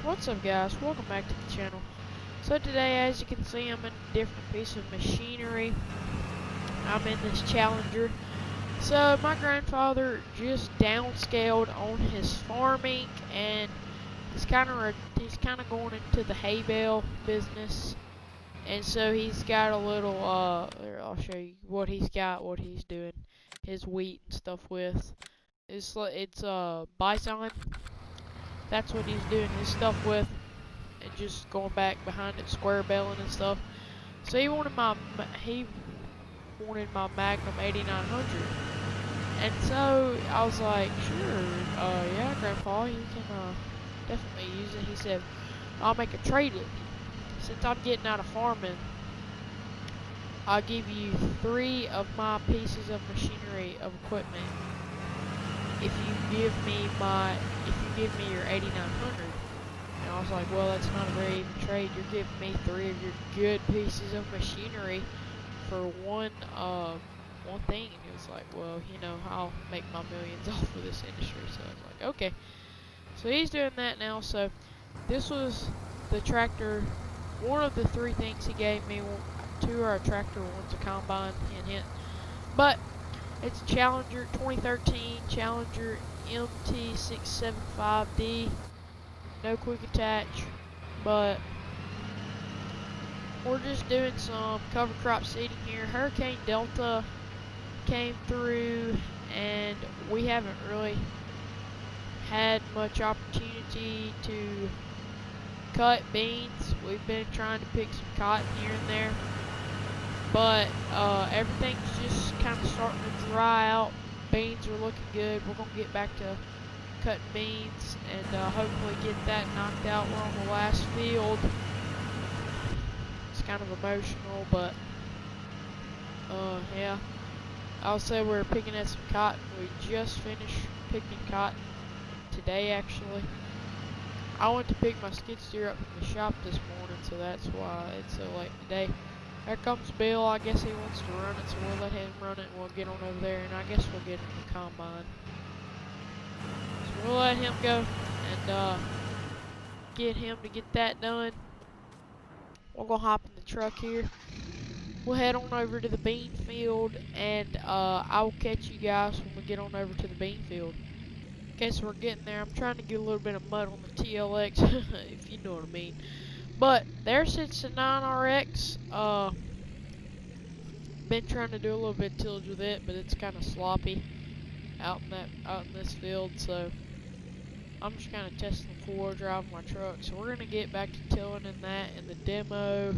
What's up, guys? Welcome back to the channel. So today, as you can see, I'm in a different piece of machinery. I'm in this Challenger. So my grandfather just downscaled on his farming, and he's kind of going into the hay bale business. And so he's got a little here, I'll show you what he's got, what he's doing, his wheat and stuff with. It's bison. That's what he's doing his stuff with. And just going back behind it, square belling and stuff. So he wanted my Magnum 8900, and so I was like, sure, yeah, Grandpa, you can definitely use it. He said, I'll make a trade with you. Since I'm getting out of farming, I'll give you 3 of my pieces of machinery of equipment if you give me your 8900. And I was like, well, that's not a very even trade. You're giving me 3 of your good pieces of machinery for one thing. And he was like, well, I'll make my millions off of this industry. So I was like, okay. So he's doing that now. So this was the tractor. One of the 3 things he gave me. 2 are a tractor, one's a combine, hint. But it's a Challenger 2013 Challenger MT675D. No quick attach, but we're just doing some cover crop seeding here. Hurricane Delta came through, and we haven't really had much opportunity to cut beans. We've been trying to pick some cotton here and there, but everything's just kind of starting to dry out. Beans are looking good. We're going to get back to cutting beans and hopefully get that knocked out. We're on the last field. It's kind of emotional, but yeah. I'll say we're picking at some cotton. We just finished picking cotton today, actually. I went to pick my skid steer up from the shop this morning, so that's why it's so late today. Here comes Bill. I guess he wants to run it, so we'll let him run it and we'll get on over there, and I guess we'll get in the combine. We'll let him go and get him to get that done. We're gonna hop in the truck here. We'll head on over to the bean field, and I will catch you guys when we get on over to the bean field. Okay, so we're getting there. I'm trying to get a little bit of mud on the TLX, if you know what I mean. But there sits the 9RX. Been trying to do a little bit of tillage with it, but it's kind of sloppy out in this field, so I'm just kind of testing the 4-wheel drive on my truck. So we're gonna get back to tilling in that in the demo.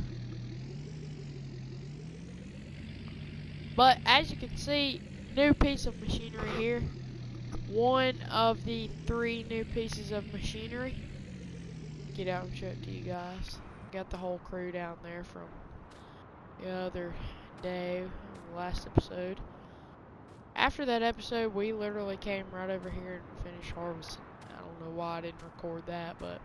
But as you can see, new piece of machinery here. One of the 3 new pieces of machinery. Get out and show it to you guys. Got the whole crew down there from the other day, the last episode. After that episode, we literally came right over here and finished harvesting. I don't know why I didn't record that, but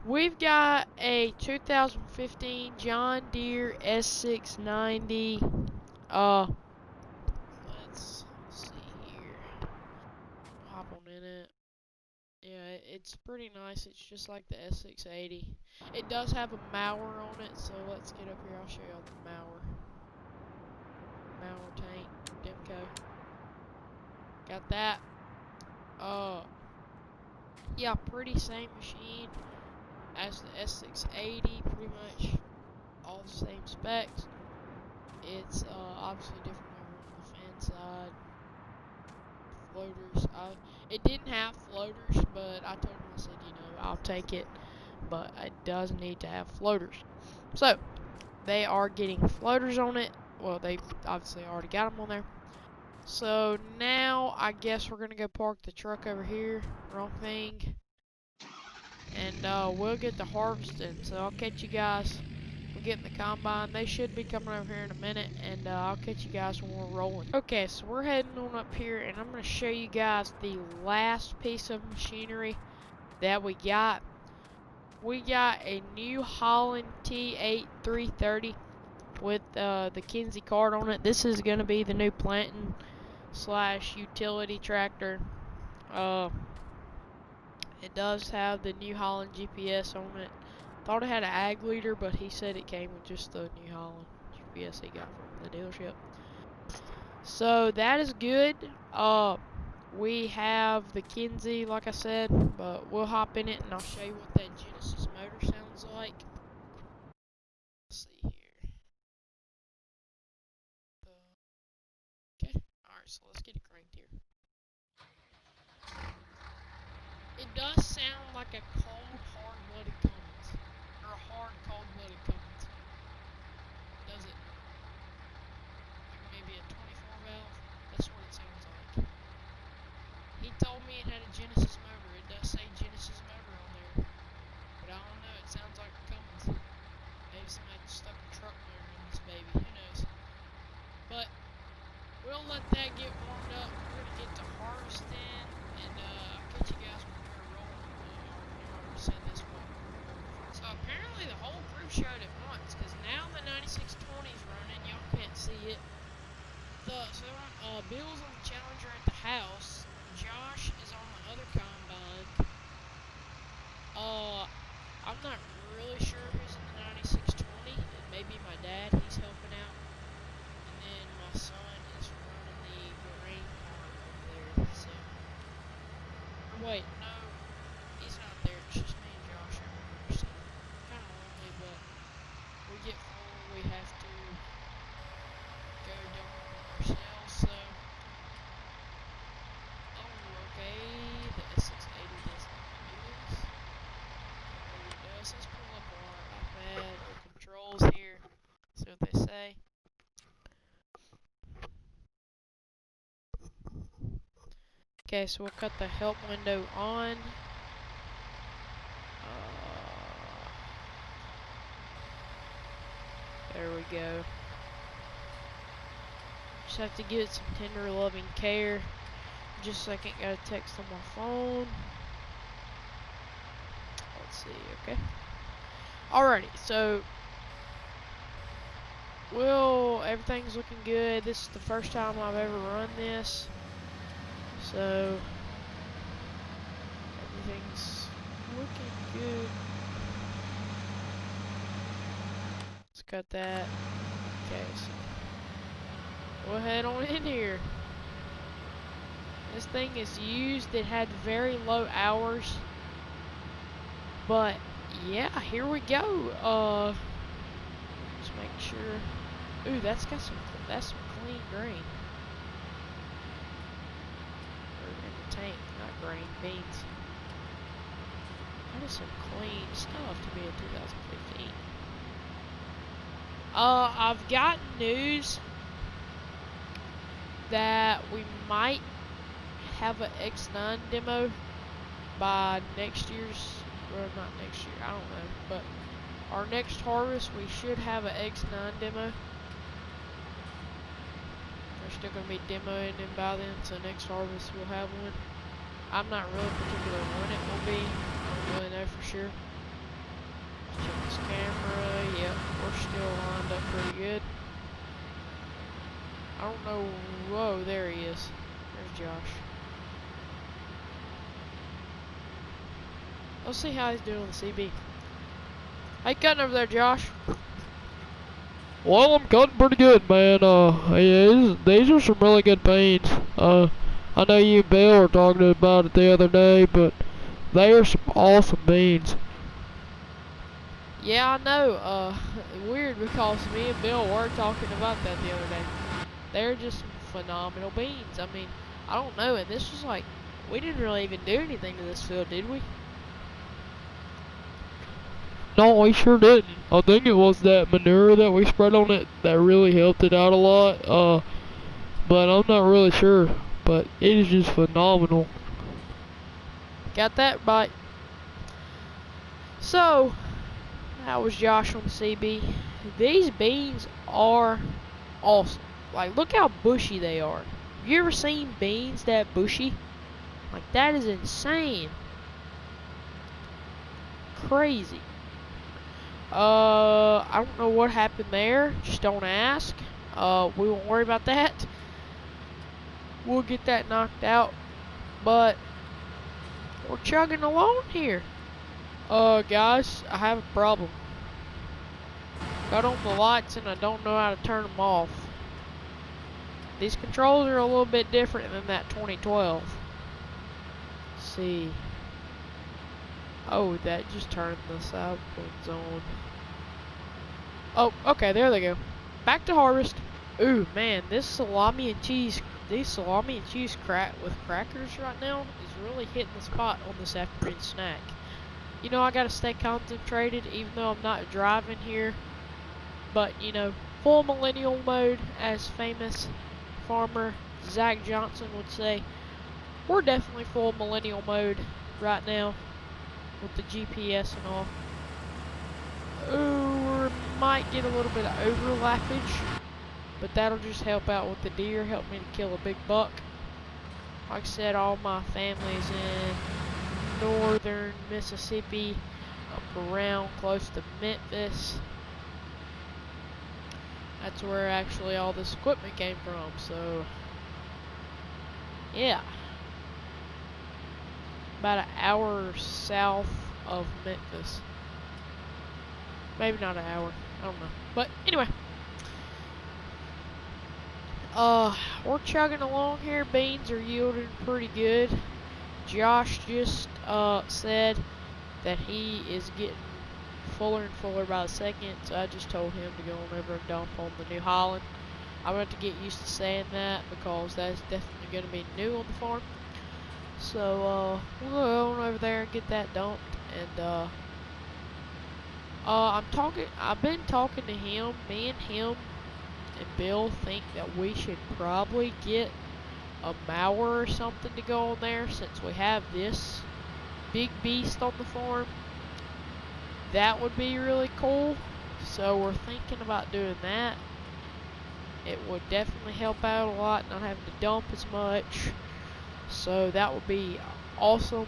we've got a 2015 John Deere S690. Let's see here. Hop on in it. Yeah, it's pretty nice. It's just like the S680. It does have a mower on it, so let's get up here. I'll show y'all the mower. Mower tank, Demco. Got that. Yeah, pretty same machine as the S680. Pretty much all the same specs. It's obviously different over on the fan side. Floaters. It didn't have floaters, but I told him, I said, I'll take it, but it does need to have floaters. So they are getting floaters on it. Well, they obviously already got them on there. So now I guess we're gonna go park the truck over here. Wrong thing. And we'll get the harvesting. So I'll catch you guys. We're getting the combine. They should be coming over here in a minute, and I'll catch you guys when we're rolling. Okay, so we're heading on up here, and I'm gonna show you guys the last piece of machinery that we got. We got a New Holland T8 330 with the Kinsey card on it. This is gonna be the new planting / utility tractor. It does have the New Holland GPS on it. Thought it had an ag leader, but he said it came with just the New Holland GPS he got from the dealership. So that is good. We have the Kinzie, like I said, but we'll hop in it and I'll show you what that Genesis motor sounds like. Let's see here. Okay, alright, so let's get it cranked here. It does sound like a cold, hard-blooded Cummins. Or a hard, cold-blooded Cummins. Does it? Like maybe a 24 valve? That's what it sounds like. He told me it had a Genesis motor. It does say Genesis motor on there. But I don't know, it sounds like a Cummins. Maybe somebody stuck a truck motor in this baby. Who knows? But we'll let that get warmed up. We're gonna get to harvesting, and I'll catch you guys when we're rolling. I already said this one. So apparently the whole crew showed at once, because now the 9620 is running. Y'all can't see it. Bill's on the Challenger at the house. Josh is on the other combine. I'm not really sure who's in the 9620. It may be my dad. He's helping out. And then my son is running the grain part over there. So, wait, no, he's not there. It's just me and Josh over here. So, kind of lonely, but we get full. We have to go do it ourselves. So, okay, the S680 does not do this. Maybe it does. Let's pull up our iPad or controls here. See what they say. Okay, so we'll cut the help window on. There we go. Just have to give it some tender loving care. Just a second, got a text on my phone. Let's see, okay. Alrighty, so everything's looking good. This is the first time I've ever run this. So everything's looking good. Let's cut that. Okay, so we'll head on in here. This thing is used. It had very low hours. But yeah, here we go. Just make sure. Ooh, that's some clean grain. Or in the tank, not grain, beans. That is some clean stuff to be in 2015. I've got news that we might have an X9 demo by next year's, or not next year, I don't know, but our next harvest we should have an X9 demo. They're still going to be demoing them by then, so next harvest we'll have one. I'm not really particular when it will be, I don't really know for sure. Let's check this camera. Yep, we're still lined up pretty good. I don't know. Whoa, there he is. There's Josh. Let's see how he's doing on the CB. How you cutting over there, Josh? Well, I'm cutting pretty good, man. Yeah, these are some really good beans. I know you and Bill were talking about it the other day, but they are some awesome beans. Yeah, I know. Weird because me and Bill were talking about that the other day. They're just some phenomenal beans. I mean, I don't know, and this was like, we didn't really even do anything to this field, did we? No, we sure didn't. I think it was that manure that we spread on it that really helped it out a lot. But I'm not really sure. But it is just phenomenal. Got that bite. So, that was Josh on the CB. These beans are awesome. Like, look how bushy they are. Have you ever seen beans that bushy? Like, that is insane. Crazy. I don't know what happened there. Just don't ask. We won't worry about that. We'll get that knocked out. But We're chugging along here. Guys, I have a problem. Got on the lights and I don't know how to turn them off. These controls are a little bit different than that 2012. Let's see. Oh, that just turned the side ones on. Oh, okay, there they go. Back to harvest. Ooh, man, these salami and cheese with crackers right now is really hitting the spot on this afternoon snack. You know, I gotta stay concentrated even though I'm not driving here. But, you know, full millennial mode, as famous farmer Zach Johnson would say. We're definitely full millennial mode right now with the GPS and all. Ooh, we might get a little bit of overlappage, but that'll just help out with the deer, help me to kill a big buck. Like I said, all my family's in northern Mississippi, up around close to Memphis. That's where actually all this equipment came from, so yeah. About an hour south of Memphis. Maybe not an hour, I don't know. But anyway. We're chugging along here. Beans are yielding pretty good. Josh just said that he is getting fuller and fuller by the second, so I just told him to go on over and dump on the New Holland. I'm going to get used to saying that because that's definitely going to be new on the farm. So we'll go on over there and get that dumped. And I've been talking to him. Me and him and Bill think that we should probably get a mower or something to go on there, since we have this big beast on the farm. That would be really cool. So we're thinking about doing that. It would definitely help out a lot, not having to dump as much. So that would be awesome.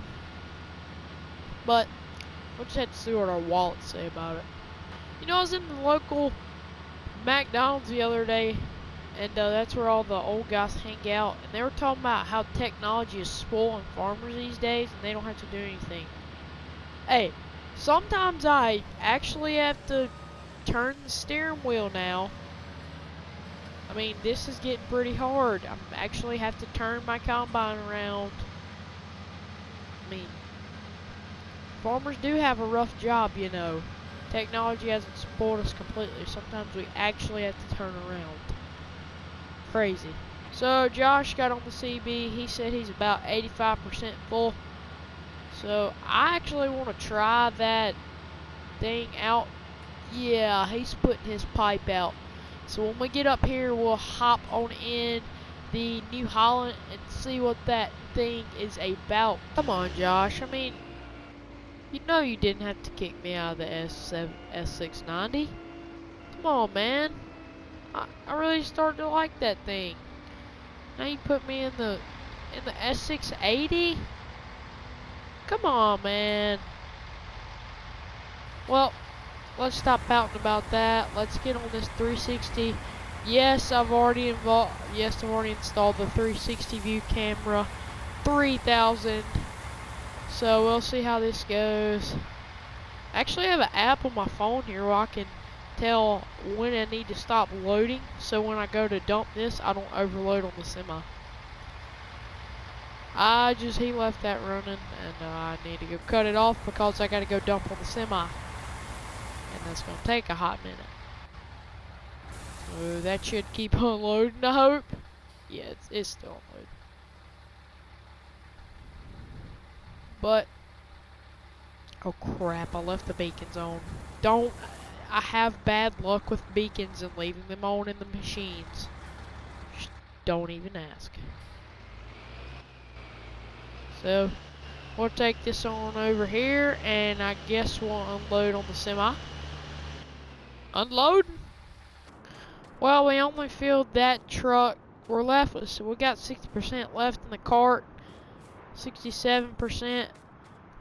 But we'll just have to see what our wallets say about it. You know, I was in the local McDonald's the other day, and that's where all the old guys hang out, and they were talking about how technology is spoiling farmers these days and they don't have to do anything. Hey, sometimes I actually have to turn the steering wheel now. I mean, this is getting pretty hard. I actually have to turn my combine around. I mean, farmers do have a rough job, you know. Technology hasn't spoiled us completely. Sometimes we actually have to turn around. Crazy. So Josh got on the CB. He said he's about 85% full. So I actually want to try that thing out. Yeah, he's putting his pipe out. So when we get up here, we'll hop on in the New Holland and see what that thing is about. Come on, Josh. I mean, you know you didn't have to kick me out of the S690. Come on, man. I really started to like that thing. Now you put me in the S680? Come on, man. Well, let's stop pouting about that. Let's get on this 360. Yes, I've already installed the 360 view camera 3000. So we'll see how this goes. I actually have an app on my phone here where I can tell when I need to stop loading, so when I go to dump this, I don't overload on the semi. He left that running, and I need to go cut it off because I gotta go dump on the semi. And that's gonna take a hot minute. So that should keep unloading, I hope. Yeah, it's still unloading. But, oh crap, I left the beacons on. I have bad luck with beacons and leaving them on in the machines. Just don't even ask. So, we'll take this on over here, and I guess we'll unload on the semi. Unloading? Well, we only filled that truck. We're left with, so we got 60% left in the cart. 67%. I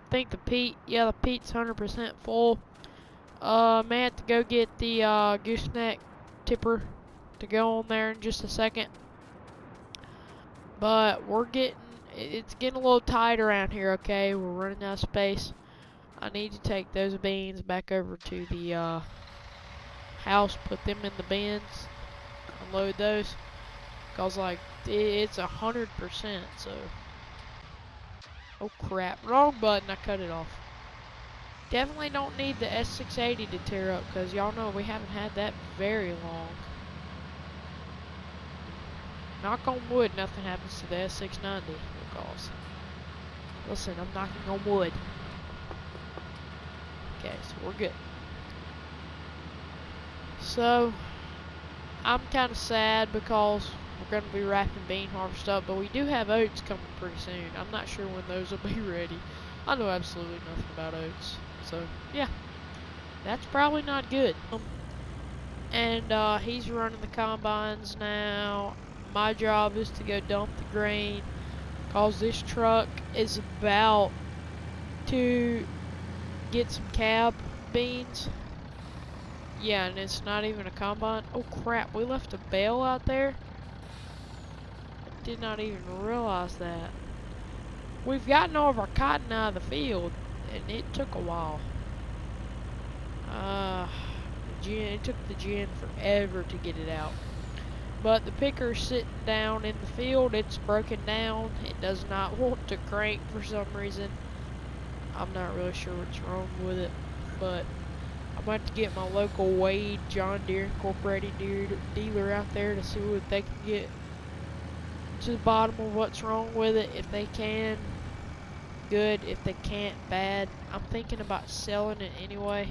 think the Pete's 100% full. May have to go get the gooseneck tipper to go on there in just a second. But we're getting it's getting a little tight around here, okay? We're running out of space. I need to take those beans back over to the house, put them in the bins, unload those. Cause like, it's 100%, so. Oh crap, wrong button, I cut it off. Definitely don't need the S680 to tear up, cause y'all know we haven't had that very long. Knock on wood, nothing happens to the S690, because, listen, I'm knocking on wood. Okay, so we're good. So, I'm kind of sad because we're going to be wrapping bean harvest up, but we do have oats coming pretty soon. I'm not sure when those will be ready. I know absolutely nothing about oats. So, yeah, that's probably not good. And he's running the combines now. My job is to go dump the grain, cause this truck is about to get some cab beans. Yeah, and it's not even a combine. Oh crap, we left a bale out there. I did not even realize that. We've gotten all of our cotton out of the field, and it took a while. It took the gin forever to get it out. But the picker's sitting down in the field. It's broken down. It does not want to crank for some reason. I'm not really sure what's wrong with it, but I'm about to get my local Wade John Deere Incorporated dealer out there to see what they can get to the bottom of what's wrong with it. If they can, good. If they can't, bad. I'm thinking about selling it anyway.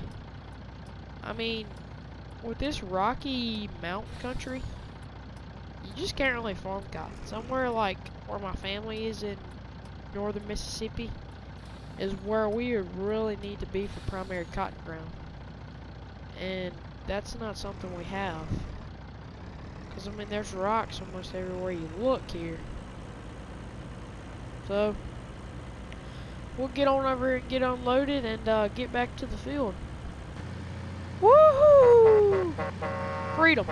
I mean, with this rocky mountain country, you just can't really farm cotton. Somewhere like where my family is in northern Mississippi is where we really need to be for primary cotton ground. And that's not something we have. Because, I mean, there's rocks almost everywhere you look here. So, we'll get on over here and get unloaded and get back to the field. Woohoo! Freedom!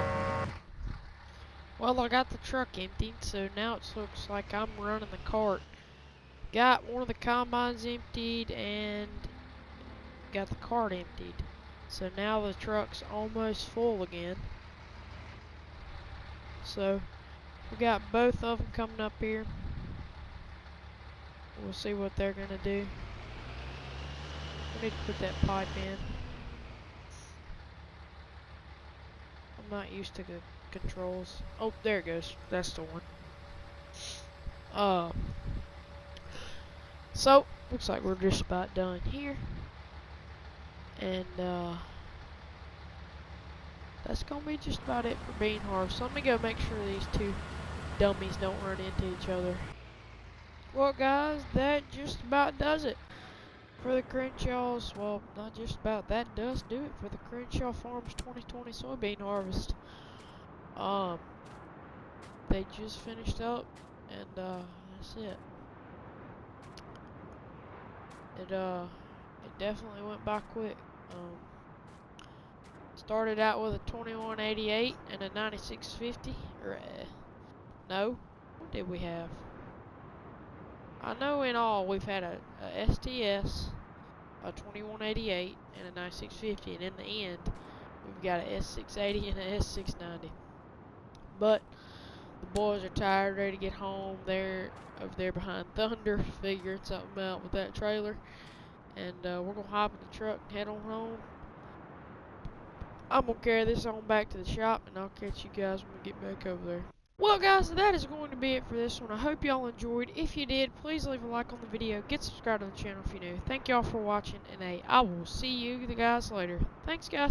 Well, I got the truck emptied, so now it looks like I'm running the cart. Got one of the combines emptied and got the cart emptied. So now the truck's almost full again. So we got both of them coming up here. We'll see what they're gonna do. We need to put that pipe in. I'm not used to the controls. Oh, there it goes. That's the one. So looks like we're just about done here. And that's gonna be just about it for bean harvest. So let me go make sure these two dummies don't run into each other. Well guys, that just about does it for the Crenshaws. Well, not just about, that does do it for the Crenshaw Farms 2020 soybean harvest. They just finished up, and that's it. It definitely went by quick. Started out with a 2188 and a 9650. Or no, what did we have? I know in all we've had a STS, a 2188, and a 9650, and in the end we've got a S680 and a S690. But the boys are tired, ready to get home. They're over there behind Thunder, figuring something out with that trailer. And we're going to hop in the truck and head on home. I'm going to carry this on back to the shop, and I'll catch you guys when we get back over there. Well, guys, that is going to be it for this one. I hope y'all enjoyed. If you did, please leave a like on the video. Get subscribed to the channel if you're new. Thank y'all for watching, and I will see you guys later. Thanks, guys.